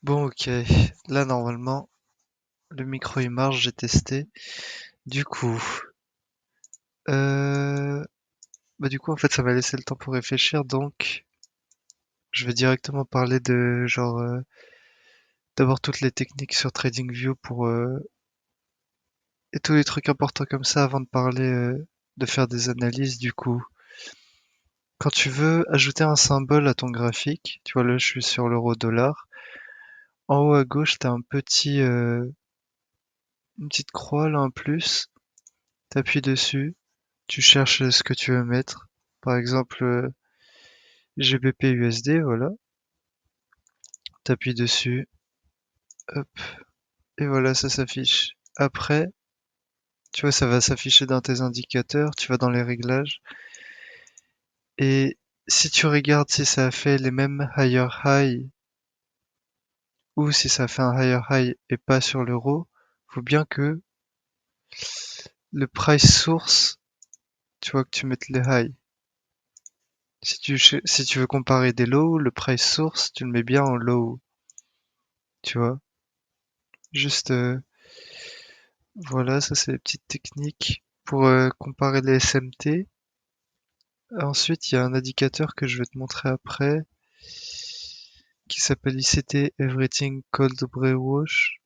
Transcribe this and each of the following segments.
Bon, ok. Là, normalement, le micro il marche, j'ai testé. Du coup, euh... en fait, ça m'a laissé le temps pour réfléchir, donc je vais directement parler de d'abord toutes les techniques sur TradingView et tous les trucs importants comme ça avant de parler de faire des analyses. Du coup, quand tu veux ajouter un symbole à ton graphique, tu vois là, je suis sur l'euro-dollar. En haut à gauche, t'as une petite croix là, un plus. T'appuies dessus. Tu cherches ce que tu veux mettre. Par exemple, GBP USD, voilà. T'appuies dessus, hop, et voilà, ça s'affiche. Après, tu vois, ça va s'afficher dans tes indicateurs, tu vas dans les réglages, et si tu regardes si ça a fait les mêmes higher high, ou si ça fait un higher high et pas sur l'euro, faut bien que le price source, tu vois, que tu mettes les high. Si tu veux comparer des lows, le price source, tu le mets bien en low, tu vois. Juste, voilà, ça c'est les petites techniques pour comparer les SMT. Ensuite, il y a un indicateur que je vais te montrer après qui s'appelle ICT Everything Cold Brew Wash.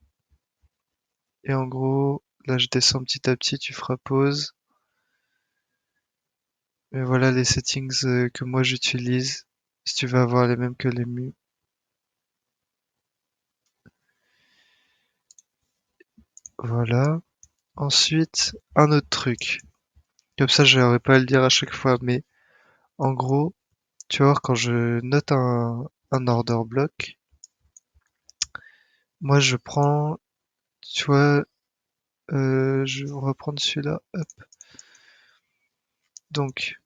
Et en gros, là je descends petit à petit, tu feras pause. Et voilà les settings que moi j'utilise. Si tu veux avoir les mêmes que les mieux. Voilà. Ensuite, un autre truc. Comme ça, je n'aurais pas à le dire à chaque fois, mais en gros, tu vois, quand je note un order block, moi je prends, tu vois, je vais reprendre celui-là. Hop. Donc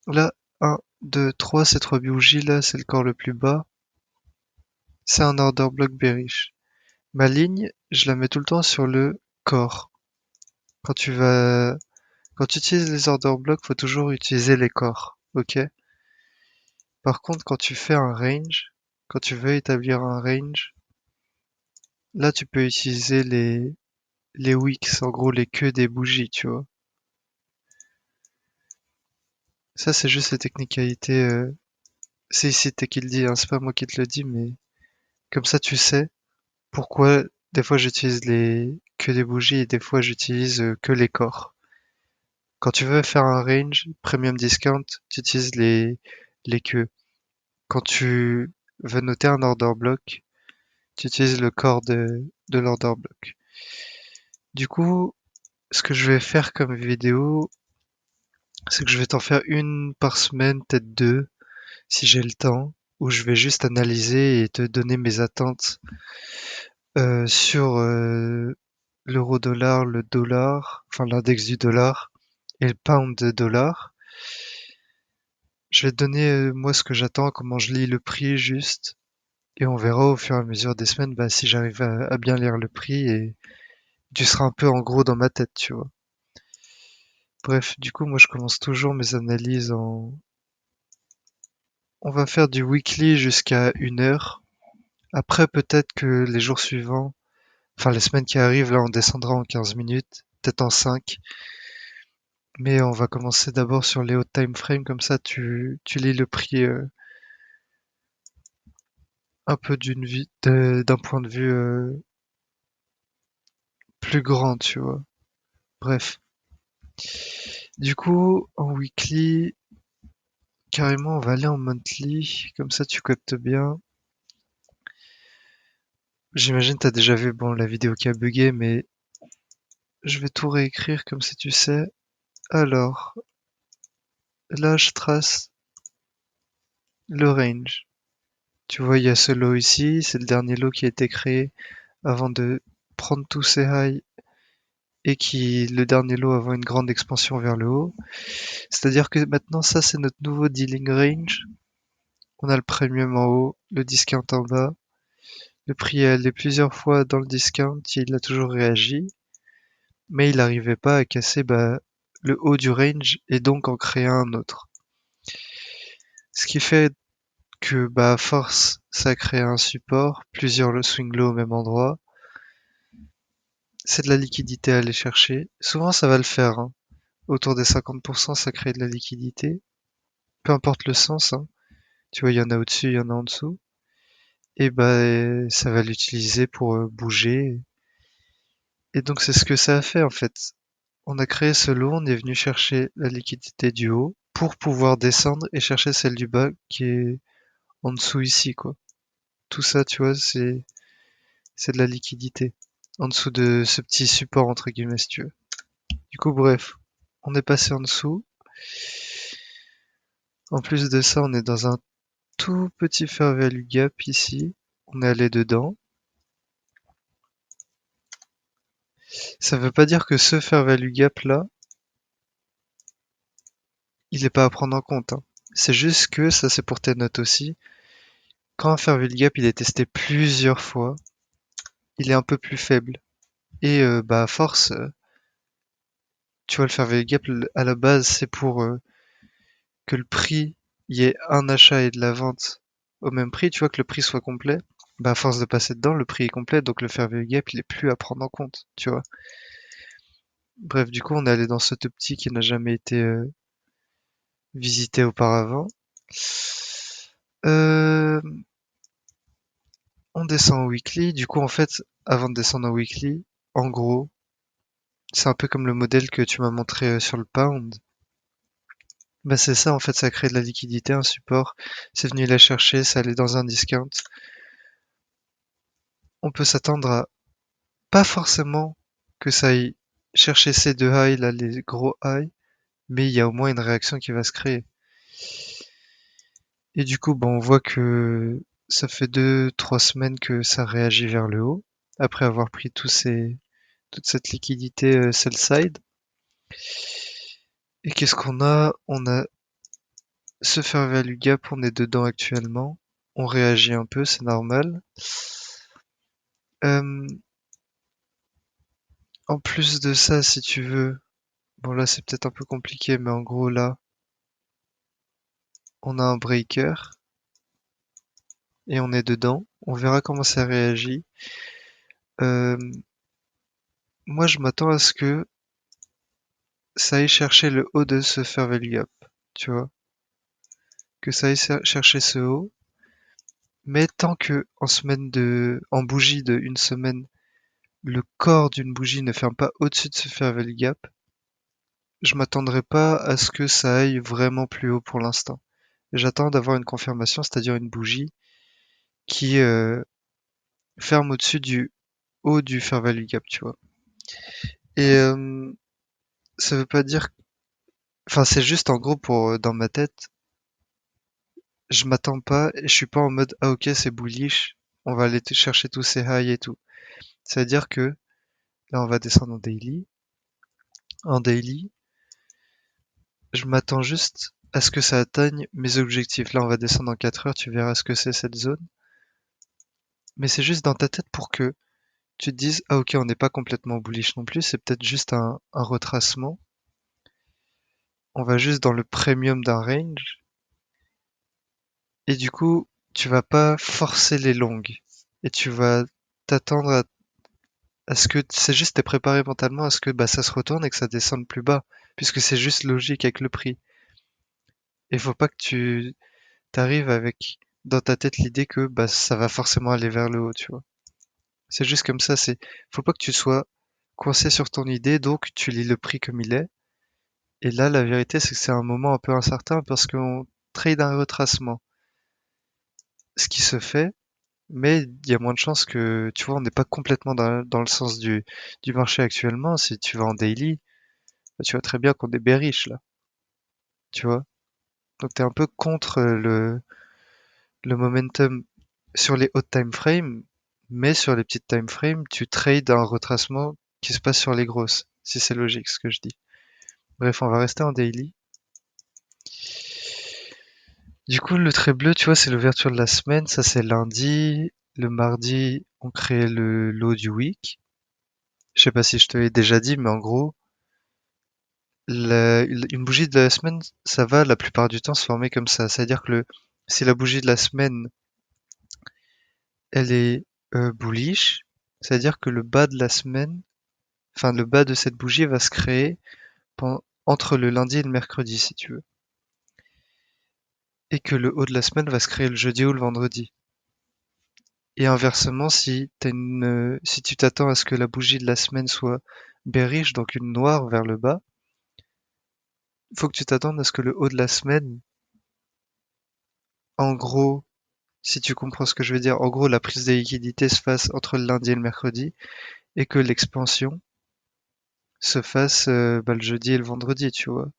là, un, 2, 3, ces trois bougies là, c'est le corps le plus bas. C'est un order block bearish. Ma ligne, je la mets tout le temps sur le corps. Quand tu vas, quand tu utilises les order blocks, faut toujours utiliser les corps. Ok? Par contre, quand tu fais un range, quand tu veux établir un range, là tu peux utiliser les wicks, en gros les queues des bougies, tu vois. Ça c'est juste les technicalités. C'est ici qui le dit, hein, c'est pas moi qui te le dis, mais comme ça tu sais pourquoi des fois j'utilise les que des bougies et des fois j'utilise que les corps. Quand tu veux faire un range premium discount, tu utilises les queues. Quand tu veux noter un order block, tu utilises le corps de l'order block. Du coup, ce que je vais faire comme vidéo, c'est que je vais t'en faire une par semaine, peut-être deux, si j'ai le temps, où je vais juste analyser et te donner mes attentes sur l'euro-dollar, le dollar, enfin l'index du dollar et le pound de dollar. Je vais te donner moi ce que j'attends, comment je lis le prix juste, et on verra au fur et à mesure des semaines bah, si j'arrive à bien lire le prix et tu seras un peu en gros dans ma tête, tu vois. Bref, du coup moi je commence toujours mes analyses en... On va faire du weekly jusqu'à 1 heure. Après peut-être que les jours suivants, enfin les semaines qui arrivent, là on descendra en 15 minutes, peut-être en 5. Mais on va commencer d'abord sur les hauts time frame, comme ça tu lis le prix un peu d'un point de vue plus grand, tu vois. Bref. Du coup, en weekly, carrément, on va aller en monthly, comme ça tu captes bien. J'imagine t'as déjà vu bon la vidéo qui a bugué, mais je vais tout réécrire comme ça tu sais. Alors, là je trace le range. Tu vois, il y a ce lot ici, c'est le dernier lot qui a été créé avant de prendre tous ces highs et le dernier lot avant une grande expansion vers le haut. C'est-à-dire que maintenant, ça, c'est notre nouveau dealing range. On a le premium en haut, le discount en bas. Le prix est allé plusieurs fois dans le discount, il a toujours réagi, mais il n'arrivait pas à casser bah, le haut du range et donc en créer un autre. Ce qui fait que, bah, à force, ça crée un support, plusieurs swing low au même endroit. C'est de la liquidité à aller chercher. Souvent, ça va le faire, hein. Autour des 50%, ça crée de la liquidité. Peu importe le sens, hein. Tu vois, il y en a au-dessus, il y en a en dessous. Et bah, ça va l'utiliser pour bouger. Et donc, c'est ce que ça a fait, en fait. On a créé ce lot, on est venu chercher la liquidité du haut pour pouvoir descendre et chercher celle du bas qui est en dessous ici, quoi. Tout ça, tu vois, c'est de la liquidité. En dessous de ce petit support, entre guillemets, si tu veux. Du coup, bref, on est passé en dessous. En plus de ça, on est dans un tout petit fair value gap ici. On est allé dedans. Ça veut pas dire que ce fair value gap là, il est pas à prendre en compte, hein. C'est juste que, ça c'est pour tes notes aussi, quand un fair value gap il est testé plusieurs fois, il est un peu plus faible. Et bah à force, tu vois, le fair value gap à la base c'est pour que le prix, il y ait un achat et de la vente au même prix, tu vois, que le prix soit complet. Bah à force de passer dedans, le prix est complet, donc le fair value gap il est plus à prendre en compte, tu vois. Bref, du coup on est allé dans cette optique qui n'a jamais été visitée auparavant. Euh, on descend en weekly, du coup en fait, avant de descendre en weekly, en gros, c'est un peu comme le modèle que tu m'as montré sur le pound. Bah c'est ça en fait, ça crée de la liquidité, un support, c'est venu la chercher, ça allait dans un discount. On peut s'attendre à pas forcément que ça aille chercher ces deux highs là, les gros highs, mais il y a au moins une réaction qui va se créer. Et du coup, bon, on voit que ça fait 2, 3 semaines que ça réagit vers le haut, après avoir pris toute cette liquidité sell side. Et qu'est-ce qu'on a? On a ce fair value gap, on est dedans actuellement. On réagit un peu, c'est normal. Euh, en plus de ça, si tu veux, bon là c'est peut-être un peu compliqué, mais en gros là, on a un breaker et on est dedans. On verra comment ça réagit. Euh, moi je m'attends à ce que ça aille chercher le haut de ce fair value gap, tu vois, que ça aille chercher ce haut. Mais tant que en bougie de une semaine, le corps d'une bougie ne ferme pas au-dessus de ce fair value gap, je m'attendrai pas à ce que ça aille vraiment plus haut pour l'instant. J'attends d'avoir une confirmation, c'est-à-dire une bougie qui ferme au-dessus du haut du fair value gap, tu vois. Et ça veut pas dire, enfin c'est juste en gros pour dans ma tête, je m'attends pas, et je suis pas en mode ah ok c'est bullish, on va aller chercher tous ces highs et tout. C'est-à-dire que là on va descendre en daily. En daily, je m'attends juste à ce que ça atteigne mes objectifs. Là on va descendre en 4 heures, tu verras ce que c'est cette zone. Mais c'est juste dans ta tête pour que tu te dises ah ok on n'est pas complètement bullish non plus, c'est peut-être juste un retracement. On va juste dans le premium d'un range. Et du coup, tu vas pas forcer les longues. Et tu vas t'attendre à ce que c'est juste t'es préparé mentalement à ce que bah, ça se retourne et que ça descende plus bas. Puisque c'est juste logique avec le prix. Et faut pas que tu t'arrives avec dans ta tête l'idée que bah, ça va forcément aller vers le haut, tu vois. C'est juste comme ça, faut pas que tu sois coincé sur ton idée, donc tu lis le prix comme il est. Et là, la vérité, c'est que c'est un moment un peu incertain parce qu'on trade un retracement. Ce qui se fait, mais il y a moins de chances que, tu vois, on n'est pas complètement dans le sens du marché actuellement. Si tu vas en daily, bah, tu vois très bien qu'on est bearish là, tu vois. Donc t'es un peu contre le momentum sur les hauts time frames, mais sur les petites time frames, tu trades un retracement qui se passe sur les grosses, si c'est logique ce que je dis. Bref, on va rester en daily. Du coup, le trait bleu, tu vois, c'est l'ouverture de la semaine, ça c'est lundi. Le mardi, on crée le low du week. Je sais pas si je te l'ai déjà dit, mais en gros, une bougie de la semaine, ça va la plupart du temps se former comme ça. C'est-à-dire que si la bougie de la semaine, elle est bullish, c'est-à-dire que le bas de la semaine, enfin le bas de cette bougie va se créer entre le lundi et le mercredi, si tu veux. Et que le haut de la semaine va se créer le jeudi ou le vendredi. Et inversement, si tu t'attends à ce que la bougie de la semaine soit bearish, donc une noire vers le bas, il faut que tu t'attendes à ce que le haut de la semaine, en gros, si tu comprends ce que je veux dire, en gros, la prise de liquidité se fasse entre le lundi et le mercredi, et que l'expansion se fasse le jeudi et le vendredi, tu vois.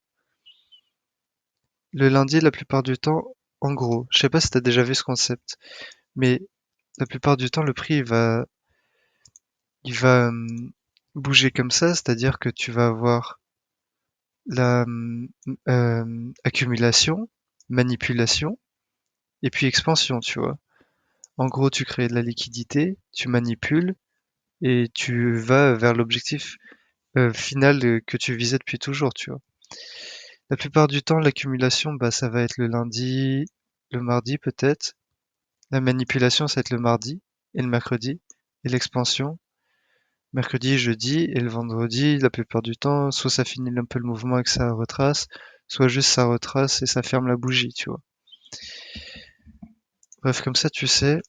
Le lundi, la plupart du temps, en gros, je sais pas si tu as déjà vu ce concept, mais la plupart du temps, le prix il va bouger comme ça, c'est-à-dire que tu vas avoir la accumulation, manipulation et puis expansion, tu vois. En gros, tu crées de la liquidité, tu manipules et tu vas vers l'objectif final que tu visais depuis toujours, tu vois. La plupart du temps, l'accumulation, bah, ça va être le lundi, le mardi peut-être. La manipulation, ça va être le mardi et le mercredi. Et l'expansion, mercredi, jeudi. Et le vendredi, la plupart du temps, soit ça finit un peu le mouvement et que ça retrace, soit juste ça retrace et ça ferme la bougie, tu vois. Bref, comme ça, tu sais.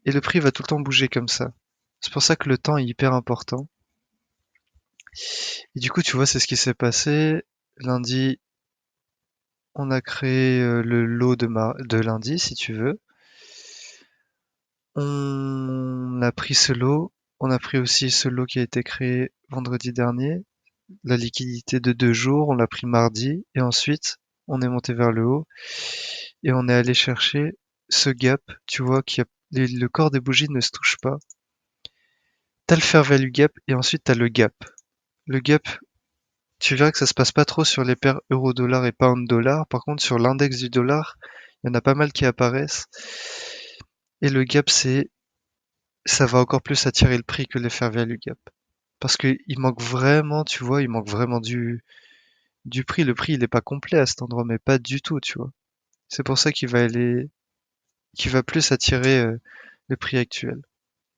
Et le prix va tout le temps bouger comme ça. C'est pour ça que le temps est hyper important. Et du coup, tu vois, c'est ce qui s'est passé. Lundi, on a créé le lot de lundi, si tu veux. On a pris ce lot. On a pris aussi ce lot qui a été créé vendredi dernier. La liquidité de 2 jours, on l'a pris mardi. Et ensuite, on est monté vers le haut. Et on est allé chercher ce gap, tu vois, le corps des bougies ne se touche pas. T'as le fair value gap et ensuite t'as le gap. Le gap, tu verras que ça se passe pas trop sur les paires euro-dollar et pound-dollar. Par contre, sur l'index du dollar, il y en a pas mal qui apparaissent. Et le gap, ça va encore plus attirer le prix que le fair value gap. Parce que il manque vraiment, tu vois, il manque vraiment du prix. Le prix, il est pas complet à cet endroit, mais pas du tout, tu vois. C'est pour ça qu'il va plus attirer le prix actuel.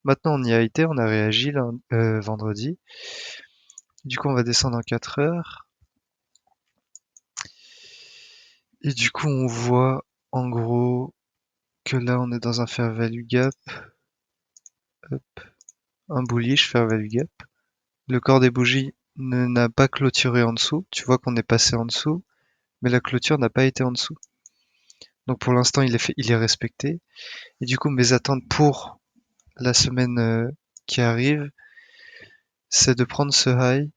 Maintenant, on y a été, on a réagi vendredi. Du coup, on va descendre en 4 heures. Et du coup, on voit en gros que là, on est dans un fair value gap, hop, un bullish fair value gap. Le corps des bougies n'a pas clôturé en dessous. Tu vois qu'on est passé en dessous, mais la clôture n'a pas été en dessous. Donc pour l'instant, il est respecté. Et du coup, mes attentes pour la semaine qui arrive, c'est de prendre ce high.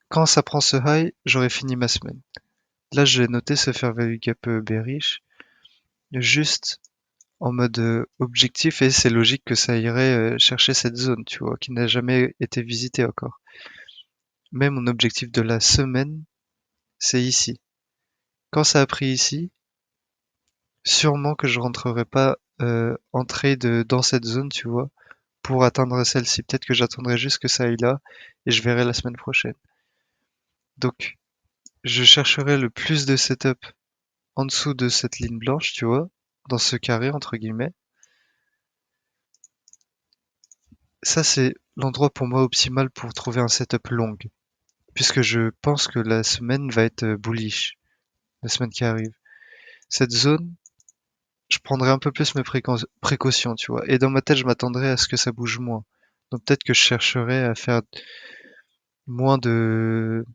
Quand ça prend ce high, j'aurai fini ma semaine. Là, je vais noter ce fair value gap bearish, juste en mode objectif, et c'est logique que ça irait chercher cette zone, tu vois, qui n'a jamais été visitée encore. Mais mon objectif de la semaine, c'est ici. Quand ça a pris ici, sûrement que je rentrerai pas en trade dans cette zone, tu vois, pour atteindre celle-ci. Peut-être que j'attendrai juste que ça aille là et je verrai la semaine prochaine. Donc, je chercherai le plus de setup en dessous de cette ligne blanche, tu vois, dans ce carré entre guillemets. Ça, c'est l'endroit pour moi optimal pour trouver un setup long, puisque je pense que la semaine va être bullish, la semaine qui arrive. Cette zone, je prendrais un peu plus mes précautions, tu vois. Et dans ma tête, je m'attendrais à ce que ça bouge moins. Donc peut-être que je chercherais à faire moins de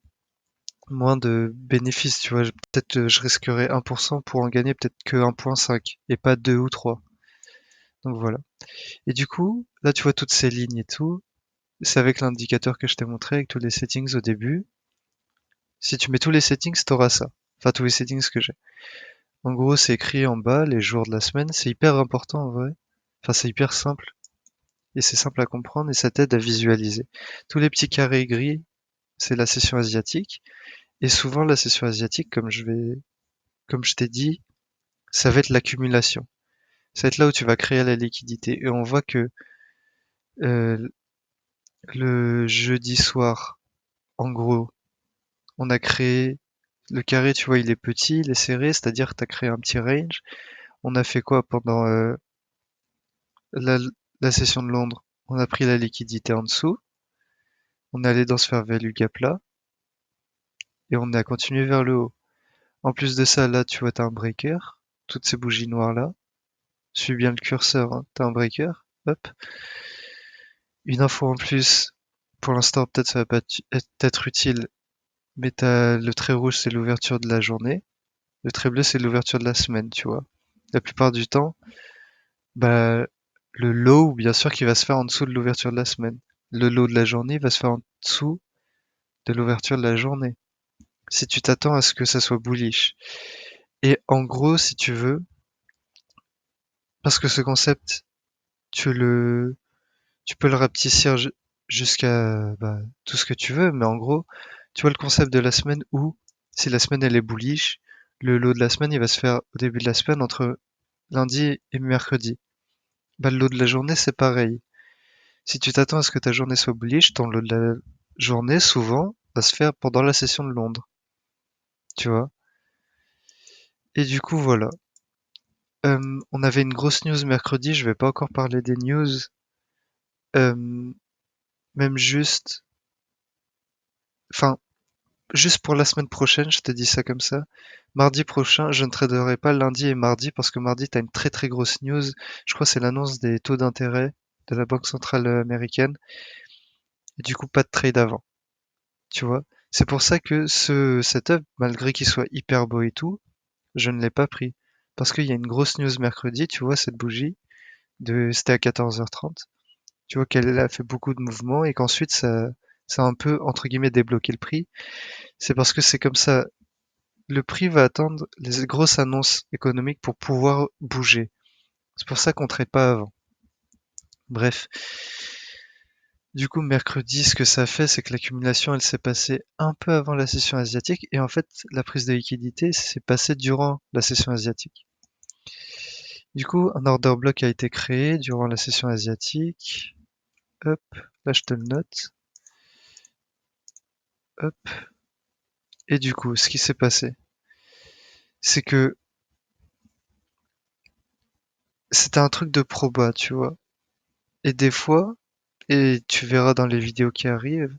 moins de bénéfices, tu vois. Peut-être je risquerais 1% pour en gagner peut-être que 1,5 et pas 2 ou 3. Donc voilà. Et du coup, là tu vois toutes ces lignes et tout. C'est avec l'indicateur que je t'ai montré, avec tous les settings au début. Si tu mets tous les settings, t'auras ça. Enfin, tous les settings que j'ai. En gros, c'est écrit en bas les jours de la semaine. C'est hyper important en vrai. Enfin, c'est hyper simple. Et c'est simple à comprendre et ça t'aide à visualiser. Tous les petits carrés gris, c'est la session asiatique. Et souvent, la session asiatique, comme je t'ai dit, ça va être l'accumulation. Ça va être là où tu vas créer la liquidité. Et on voit que euh, le jeudi soir, en gros, on a créé le carré, tu vois, il est petit, il est serré, c'est-à-dire que tu as créé un petit range. On a fait quoi pendant la, la session de Londres? On a pris la liquidité en dessous, on est allé dans ce fair value gap là, et on a continué vers le haut. En plus de ça, là, tu vois, t'as un breaker, toutes ces bougies noires là. Suis bien le curseur, hein. T'as un breaker, hop. Une info en plus, pour l'instant, peut-être ça va pas être utile, mais t'as le trait rouge, c'est l'ouverture de la journée. Le trait bleu, c'est l'ouverture de la semaine, tu vois. La plupart du temps, bah, le low, bien sûr, qui va se faire en dessous de l'ouverture de la semaine. Le low de la journée va se faire en dessous de l'ouverture de la journée. Si tu t'attends à ce que ça soit bullish. Et en gros, si tu veux, parce que ce concept, tu le, tu peux le rapetissir jusqu'à bah, tout ce que tu veux, mais en gros, tu vois le concept de la semaine où, si la semaine elle est bullish, le low de la semaine il va se faire au début de la semaine entre lundi et mercredi. Bah, le lot de la journée c'est pareil. Si tu t'attends à ce que ta journée soit bullish, ton lot de la journée souvent va se faire pendant la session de Londres, tu vois. Et du coup voilà. On avait une grosse news mercredi, je vais pas encore parler des news. Euh, même juste, enfin juste pour la semaine prochaine, je te dis ça comme ça. Mardi prochain, je ne traderai pas lundi et mardi parce que mardi, tu as une très très grosse news. Je crois que c'est l'annonce des taux d'intérêt de la Banque centrale américaine. Et du coup, pas de trade avant, tu vois. C'est pour ça que ce setup, malgré qu'il soit hyper beau et tout, je ne l'ai pas pris. Parce qu'il y a une grosse news mercredi, tu vois, cette bougie, c'était à 14h30. Tu vois qu'elle a fait beaucoup de mouvements et qu'ensuite ça a un peu, entre guillemets, débloqué le prix. C'est parce que c'est comme ça. Le prix va attendre les grosses annonces économiques pour pouvoir bouger. C'est pour ça qu'on trade pas avant. Bref. Du coup, mercredi, ce que ça fait, c'est que l'accumulation, elle s'est passée un peu avant la session asiatique et en fait, la prise de liquidité s'est passée durant la session asiatique. Du coup, un order block a été créé durant la session asiatique. Hop, là je te le note. Hop. Et du coup, ce qui s'est passé, c'est que c'était un truc de proba, tu vois. Et des fois, et tu verras dans les vidéos qui arrivent,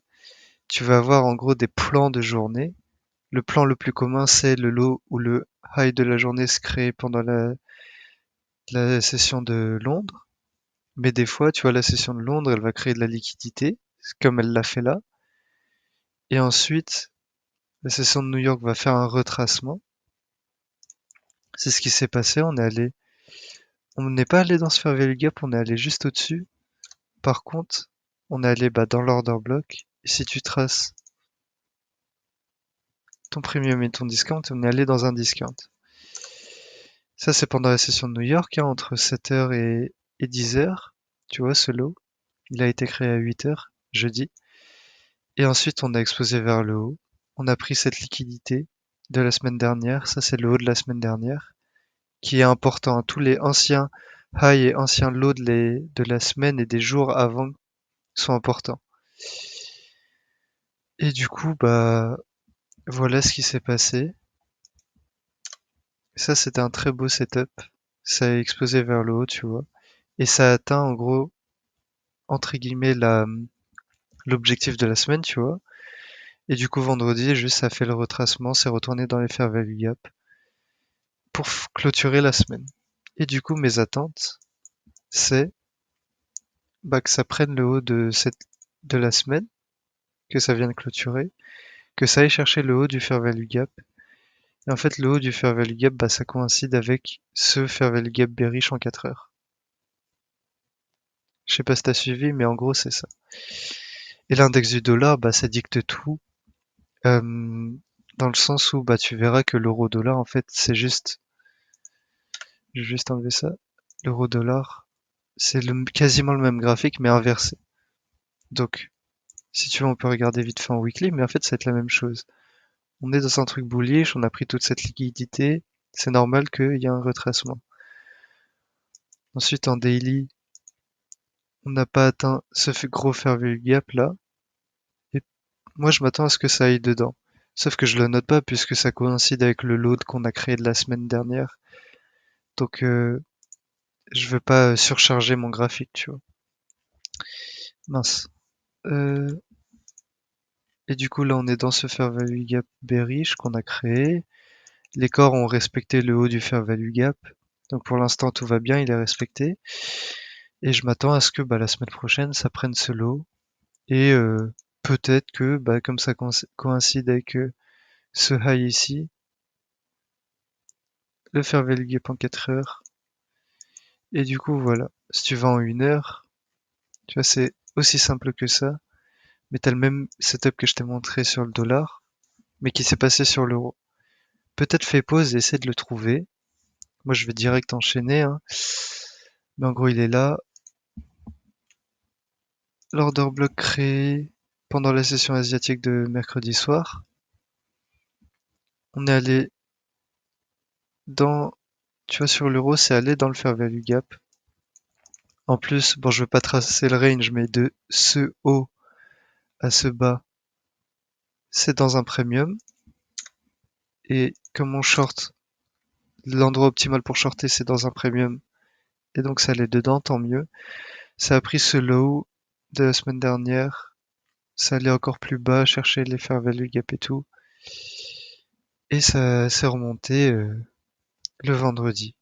tu vas avoir en gros des plans de journée. Le plan le plus commun, c'est le low ou le high de la journée se crée pendant la session de Londres. Mais des fois, tu vois, la session de Londres, elle va créer de la liquidité, comme elle l'a fait là. Et ensuite, la session de New York va faire un retracement. C'est ce qui s'est passé. On n'est pas allé dans ce fair value gap, on est allé juste au-dessus. Par contre, on est allé bah, dans l'order block. Et si tu traces ton premium et ton discount, on est allé dans un discount. Ça, c'est pendant la session de New York, hein, entre 7h et 10h. Tu vois, ce lot, il a été créé à 8h, jeudi. Et ensuite, on a explosé vers le haut. On a pris cette liquidité de la semaine dernière. Ça, c'est le haut de la semaine dernière, qui est important. Tous les anciens high et anciens lows de la semaine et des jours avant sont importants. Et du coup, bah, voilà ce qui s'est passé. Ça, c'était un très beau setup. Ça a explosé vers le haut, tu vois. Et ça a atteint, en gros, entre guillemets, l'objectif de la semaine, tu vois. Et du coup, vendredi, juste, ça fait le retracement, c'est retourné dans les fair value gap pour clôturer la semaine. Et du coup, mes attentes, c'est bah, que ça prenne le haut de la semaine, que ça vienne clôturer, que ça aille chercher le haut du fair value gap. Et en fait, le haut du fair value gap, bah, ça coïncide avec ce fair value gap bearish en 4 heures. Je sais pas si t'as suivi, mais en gros, c'est ça. Et l'index du dollar, bah, ça dicte tout. Euh, dans le sens où bah, tu verras que l'euro-dollar, en fait, c'est juste. Je vais juste enlever ça. L'euro-dollar, c'est quasiment le même graphique, mais inversé. Donc, si tu veux, on peut regarder vite fait en weekly, mais en fait, ça va être la même chose. On est dans un truc bullish, on a pris toute cette liquidité, c'est normal qu'il y ait un retracement. Ensuite, en daily, on n'a pas atteint ce gros fair value gap là, et moi je m'attends à ce que ça aille dedans. Sauf que je le note pas puisque ça coïncide avec le load qu'on a créé de la semaine dernière. Donc, je veux pas surcharger mon graphique, tu vois. Mince. Euh, et du coup, là, on est dans ce Fair Value Gap bearish qu'on a créé. Les corps ont respecté le haut du Fair Value Gap. Donc, pour l'instant, tout va bien, il est respecté. Et je m'attends à ce que bah, la semaine prochaine, ça prenne ce lot. Et peut-être que, bah, comme ça coïncide avec ce high ici, le Fair Value Gap en 4 heures. Et du coup, voilà. Si tu vas en 1 heure, tu vois, c'est aussi simple que ça. Mais t'as le même setup que je t'ai montré sur le dollar, mais qui s'est passé sur l'euro. Peut-être fais pause et essaie de le trouver. Moi, je vais direct enchaîner, hein. Mais en gros, il est là. L'order block créé pendant la session asiatique de mercredi soir. On est allé dans, tu vois, sur l'euro, c'est allé dans le fair value gap. En plus, bon, je veux pas tracer le range, mais de ce haut à ce bas, c'est dans un premium. Et comme on short, l'endroit optimal pour shorter, c'est dans un premium. Et donc, ça allait dedans, tant mieux. Ça a pris ce low de la semaine dernière. Ça allait encore plus bas, chercher les fair value gap et tout. Et ça s'est remonté le vendredi.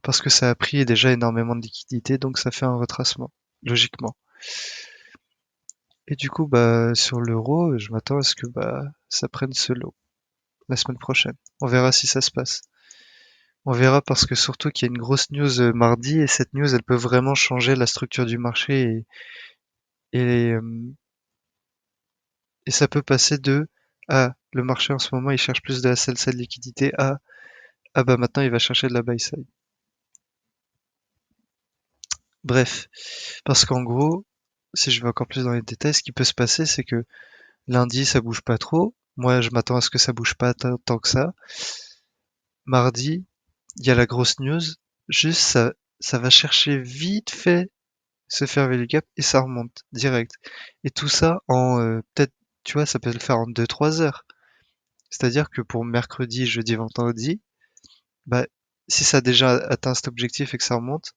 Parce que ça a pris déjà énormément de liquidité, donc ça fait un retracement, logiquement. Et du coup, bah, sur l'euro, je m'attends à ce que bah, ça prenne ce lot la semaine prochaine. On verra si ça se passe. On verra parce que surtout qu'il y a une grosse news mardi et cette news, elle peut vraiment changer la structure du marché et, euh, et ça peut passer de ah, le marché en ce moment il cherche plus de la sell side liquidité à ah bah maintenant il va chercher de la buy side. Bref, parce qu'en gros, si je vais encore plus dans les détails, ce qui peut se passer, c'est que lundi ça bouge pas trop. Moi, je m'attends à ce que ça bouge pas tant que ça. Mardi, il y a la grosse news. Juste ça va chercher vite fait se faire value gap et ça remonte direct. Et tout ça en peut-être, tu vois, ça peut le faire en 2-3 heures. C'est-à-dire que pour mercredi, jeudi, vendredi, bah, si ça a déjà atteint cet objectif et que ça remonte,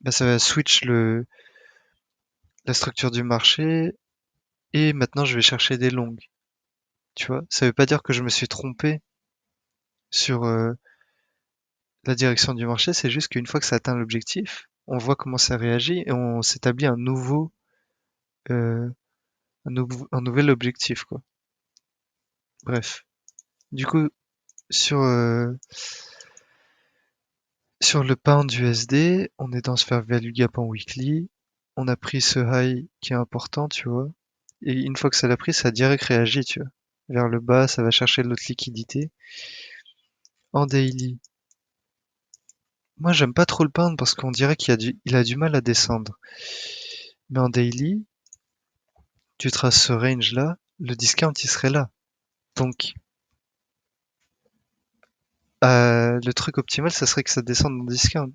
bah, ça va switch la structure du marché et maintenant je vais chercher des longues. Tu vois, ça veut pas dire que je me suis trompé sur la direction du marché, c'est juste qu'une fois que ça atteint l'objectif, on voit comment ça réagit et on s'établit euh, un nouvel objectif, quoi. Bref. Du coup, sur, sur le pound USD, on est dans ce fair value gap en weekly. On a pris ce high qui est important, tu vois. Et une fois que ça l'a pris, ça a direct réagi, tu vois. Vers le bas, ça va chercher l'autre liquidité. En daily. Moi, j'aime pas trop le pound parce qu'on dirait il a du mal à descendre. Mais en daily, tu traces ce range là, le discount il serait là. Donc, le truc optimal, ça serait que ça descende en discount.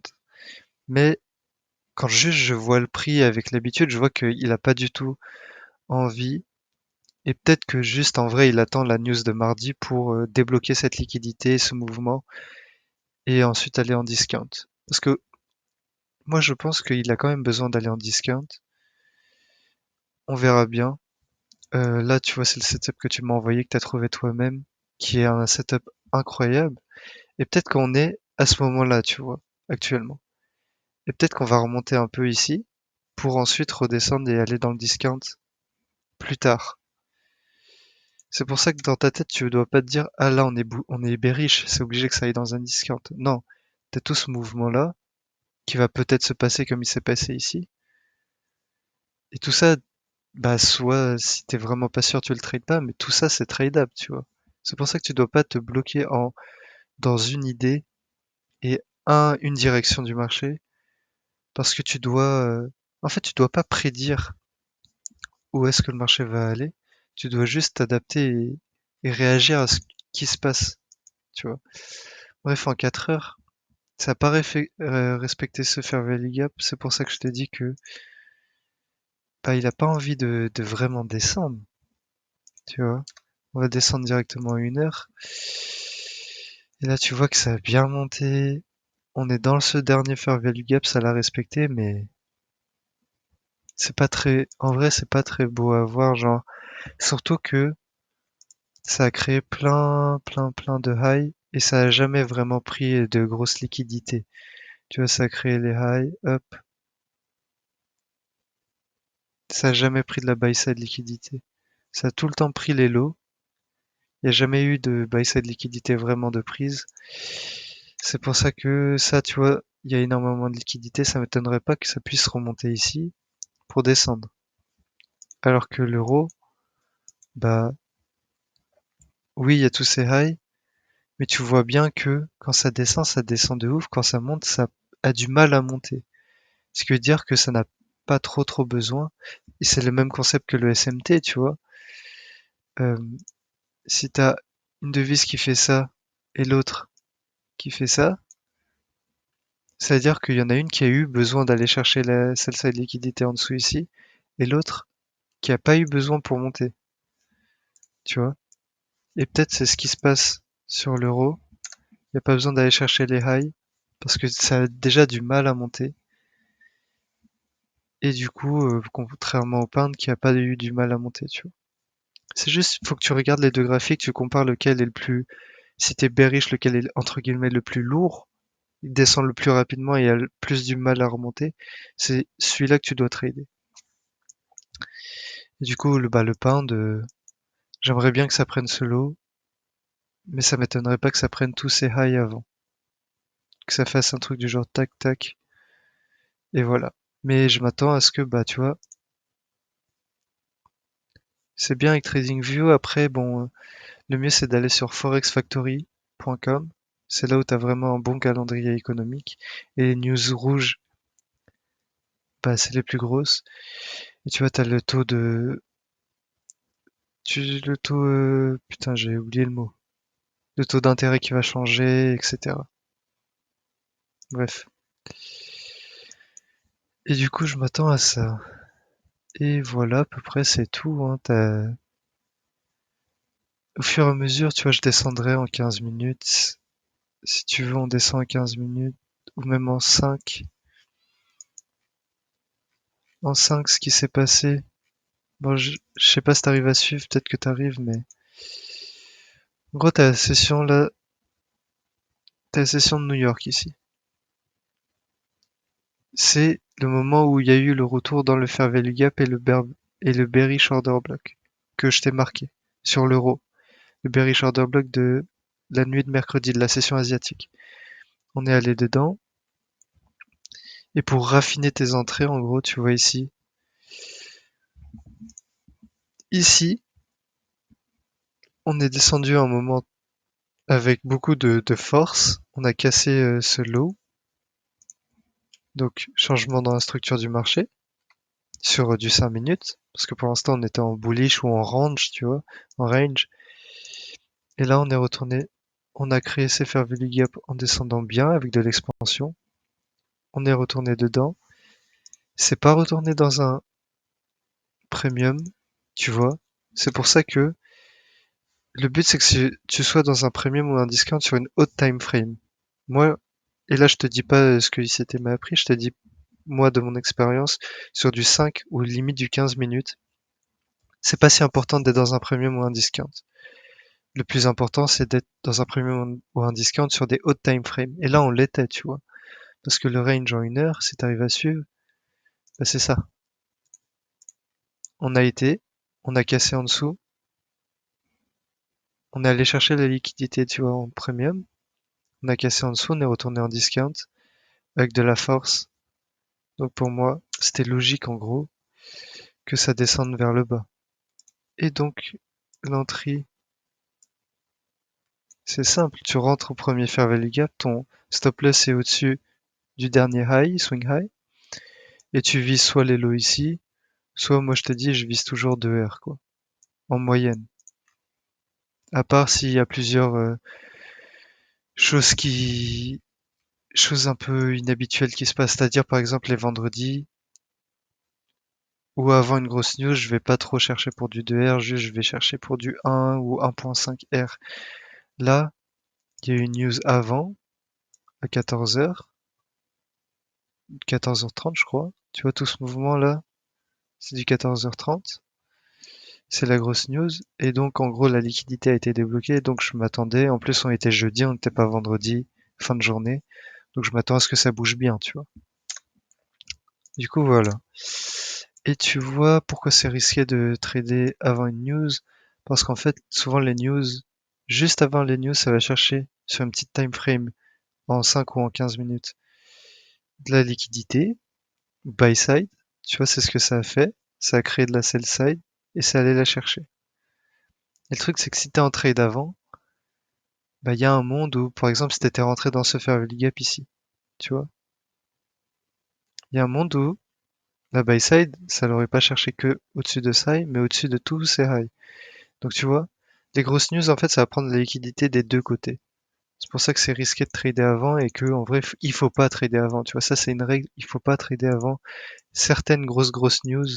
Mais quand juste je vois le prix avec l'habitude, je vois qu'il a pas du tout envie. Et peut-être que juste en vrai, il attend la news de mardi pour débloquer cette liquidité, ce mouvement, et ensuite aller en discount. Parce que moi, je pense qu'il a quand même besoin d'aller en discount. On verra bien. Là, tu vois, c'est le setup que tu m'as envoyé, que tu as trouvé toi-même, qui est un setup incroyable. Et peut-être qu'on est à ce moment-là, tu vois, actuellement. Et peut-être qu'on va remonter un peu ici, pour ensuite redescendre et aller dans le discount plus tard. C'est pour ça que dans ta tête, tu dois pas te dire, ah là, on est bearish, c'est obligé que ça aille dans un discount. Non. T'as tout ce mouvement-là, qui va peut-être se passer comme il s'est passé ici. Et tout ça, bah, soit, si t'es vraiment pas sûr, tu le trades pas, mais tout ça, c'est tradable, tu vois. C'est pour ça que tu dois pas te bloquer dans une idée et une direction du marché, parce que en fait, tu dois pas prédire où est-ce que le marché va aller. Tu dois juste t'adapter et réagir à ce qui se passe, tu vois. Bref, en 4 heures, ça a pas respecté ce fair value gap. C'est pour ça que je t'ai dit que bah, il a pas envie de vraiment descendre, tu vois. On va descendre directement à 1 heure. Et là, tu vois que ça a bien monté. on est dans ce dernier fair value gap, ça l'a respecté, mais c'est pas très, en vrai, c'est pas très beau à voir, genre, surtout que ça a créé plein de highs et ça a jamais vraiment pris de grosses liquidités. Tu vois, ça a créé les highs, hop, ça a jamais pris de la buy side liquidité. Ça a tout le temps pris les lows. Il n'y a jamais eu de buy side liquidité vraiment de prise. C'est pour ça que ça, tu vois, il y a énormément de liquidité. Ça m'étonnerait pas que ça puisse remonter ici pour descendre. Alors que l'euro, bah oui, il y a tous ces highs, mais tu vois bien que quand ça descend de ouf. Quand ça monte, ça a du mal à monter. Ce qui veut dire que ça n'a pas trop besoin. Et c'est le même concept que le SMT, tu vois. Euh, si t'as une devise qui fait ça et l'autre qui fait ça, c'est-à-dire qu'il y en a une qui a eu besoin d'aller chercher la sell-side liquidité en dessous ici, et l'autre qui a pas eu besoin pour monter, tu vois. Et peut-être c'est ce qui se passe sur l'euro. Il n'y a pas besoin d'aller chercher les highs, parce que ça a déjà du mal à monter. Et du coup, contrairement au pound qui a pas eu du mal à monter, tu vois. C'est juste, faut que tu regardes les deux graphiques, tu compares lequel est le plus, si t'es bearish, lequel est entre guillemets le plus lourd, il descend le plus rapidement et a le plus du mal à remonter. C'est celui-là que tu dois trader. Et du coup, le pound, j'aimerais bien que ça prenne ce lot, mais ça m'étonnerait pas que ça prenne tous ces highs avant. Que ça fasse un truc du genre tac tac, et voilà. Mais je m'attends à ce que, bah, tu vois, c'est bien avec TradingView. Après, bon, le mieux c'est d'aller sur forexfactory.com. C'est là où tu as vraiment un bon calendrier économique. Et les news rouges, bah, c'est les plus grosses. Et tu vois, t'as le taux de... le taux... putain, j'ai oublié le mot. Le taux d'intérêt qui va changer, etc. Bref. Et du coup, je m'attends à ça. Et voilà, à peu près, c'est tout, hein. Au fur et à mesure, tu vois, je descendrai en 15 minutes. Si tu veux, on descend en 15 minutes. Ou même en 5. En 5, ce qui s'est passé. Bon, je sais pas si t'arrives à suivre, peut-être que t'arrives, mais... En gros, t'as la session là... T'as la session de New York ici. C'est le moment où il y a eu le retour dans le fair value gap et le bearish order block que je t'ai marqué sur l'euro. Le bearish order block de la nuit de mercredi de la session asiatique. On est allé dedans. Et pour raffiner tes entrées, en gros, tu vois ici. Ici, on est descendu à un moment avec beaucoup de force. On a cassé ce low. Donc, changement dans la structure du marché sur du 5 minutes. Parce que pour l'instant, on était en bullish ou en range, tu vois, en range. Et là, on est retourné. On a créé ces fair value gap en descendant bien avec de l'expansion. On est retourné dedans. C'est pas retourné dans un premium, tu vois. C'est pour ça que le but, c'est que tu sois dans un premium ou un discount sur une haute time frame. Moi, et là, je te dis pas ce que ICT m'a appris, je te dis, moi, de mon expérience, sur du 5 ou limite du 15 minutes, c'est pas si important d'être dans un premium ou un discount. Le plus important, c'est d'être dans un premium ou un discount sur des hautes time frames. Et là, on l'était, tu vois. Parce que le range en une heure, si t'arrives à suivre, bah, c'est ça. On a été, on a cassé en dessous, on est allé chercher la liquidité, tu vois, en premium. On a cassé en dessous, on est retourné en discount avec de la force. Donc pour moi, c'était logique en gros que ça descende vers le bas. Et donc l'entrée, c'est simple, tu rentres au premier fair value gap, ton stop loss est au-dessus du dernier high, swing high, et tu vises soit les lows ici, soit moi je te dis je vise toujours 2 R quoi, en moyenne. À part s'il y a plusieurs choses qui choses un peu inhabituelles qui se passent, c'est-à-dire par exemple les vendredis ou avant une grosse news, je vais pas trop chercher pour du 2R, juste je vais chercher pour du 1 ou 1.5 R. Là, il y a eu une news avant, à 14h, 14h30 je crois. Tu vois tout ce mouvement-là, c'est du 14h30. C'est la grosse news. Et donc en gros la liquidité a été débloquée, donc je m'attendais. En plus on était jeudi, on n'était pas vendredi, fin de journée. Donc je m'attends à ce que ça bouge bien, tu vois. Du coup voilà. Et tu vois pourquoi c'est risqué de trader avant une news? Parce qu'en fait, souvent les news, juste avant les news, ça va chercher sur une petite time frame en 5 ou en 15 minutes de la liquidité, buy side. Tu vois, c'est ce que ça a fait. Ça a créé de la sell side et ça allait la chercher. Et le truc, c'est que si t'es en trade avant, bah, il y a un monde où, par exemple, si t'étais rentré dans ce fair gap ici, tu vois, il y a un monde où la buy side, ça l'aurait pas cherché que au-dessus de ça, mais au-dessus de tous ces highs. Donc tu vois, les grosses news, en fait, ça va prendre la liquidité des deux côtés. C'est pour ça que c'est risqué de trader avant et que en vrai, il faut pas trader avant. Tu vois, ça c'est une règle, il faut pas trader avant certaines grosses news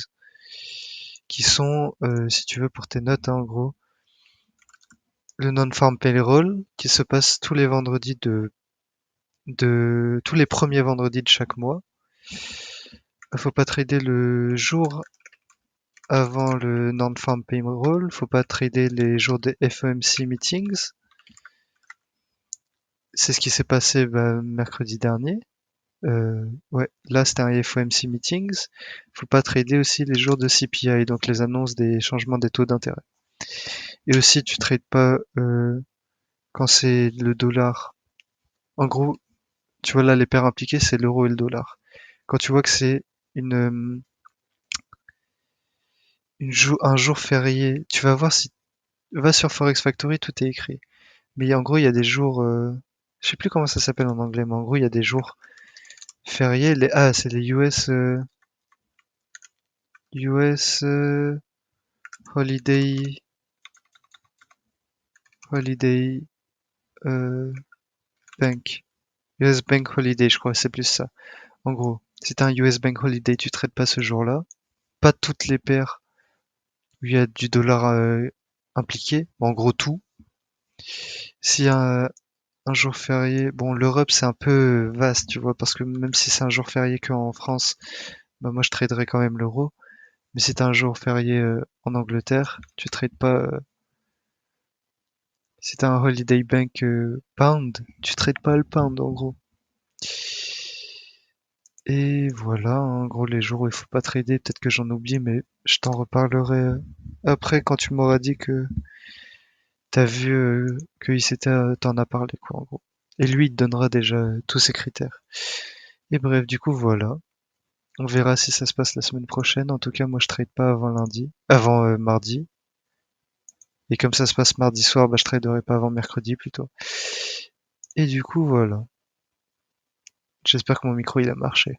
qui sont, si tu veux, pour tes notes, hein, en gros, le non-farm payroll qui se passe tous les vendredis de tous les premiers vendredis de chaque mois. Il faut pas trader le jour avant le non-farm payroll. Faut pas trader les jours des FOMC meetings. C'est ce qui s'est passé mercredi dernier. Ouais, là c'était un FOMC meetings. Faut pas trader aussi les jours de CPI, donc les annonces des changements des taux d'intérêt. Et aussi tu trades pas quand c'est le dollar. En gros, tu vois là les paires impliquées c'est l'euro et le dollar. Quand tu vois que c'est une, un jour férié, tu vas voir si va sur Forex Factory, tout est écrit. Mais en gros il y a des jours, je sais plus comment ça s'appelle en anglais, mais en gros il y a des jours fériés. C'est les US Holiday Holiday euh, Bank. US Bank Holiday, je crois, c'est plus ça. En gros, si t'as un US Bank Holiday, tu traites pas ce jour-là. Pas toutes les paires où il y a du dollar impliqué. En gros, tout. S'il y a un jour férié, bon, l'Europe c'est un peu vaste, tu vois, parce que même si c'est un jour férié qu'en France, bah moi je traderais quand même l'euro. Mais si t'as un jour férié en Angleterre, tu trades pas. Si t'as un Holiday Bank Pound, tu trades pas le pound en gros. Et voilà, en gros, les jours où il faut pas trader, peut-être que j'en oublie, mais je t'en reparlerai après quand tu m'auras dit que t'as vu que t'en a parlé, quoi, en gros. Et lui, il te donnera déjà tous ses critères. Et bref, du coup, voilà. On verra si ça se passe la semaine prochaine. En tout cas, moi, je trade pas avant avant mardi. Et comme ça se passe mardi soir, bah, je traderai pas avant mercredi plutôt. Et du coup, voilà. J'espère que mon micro, il a marché.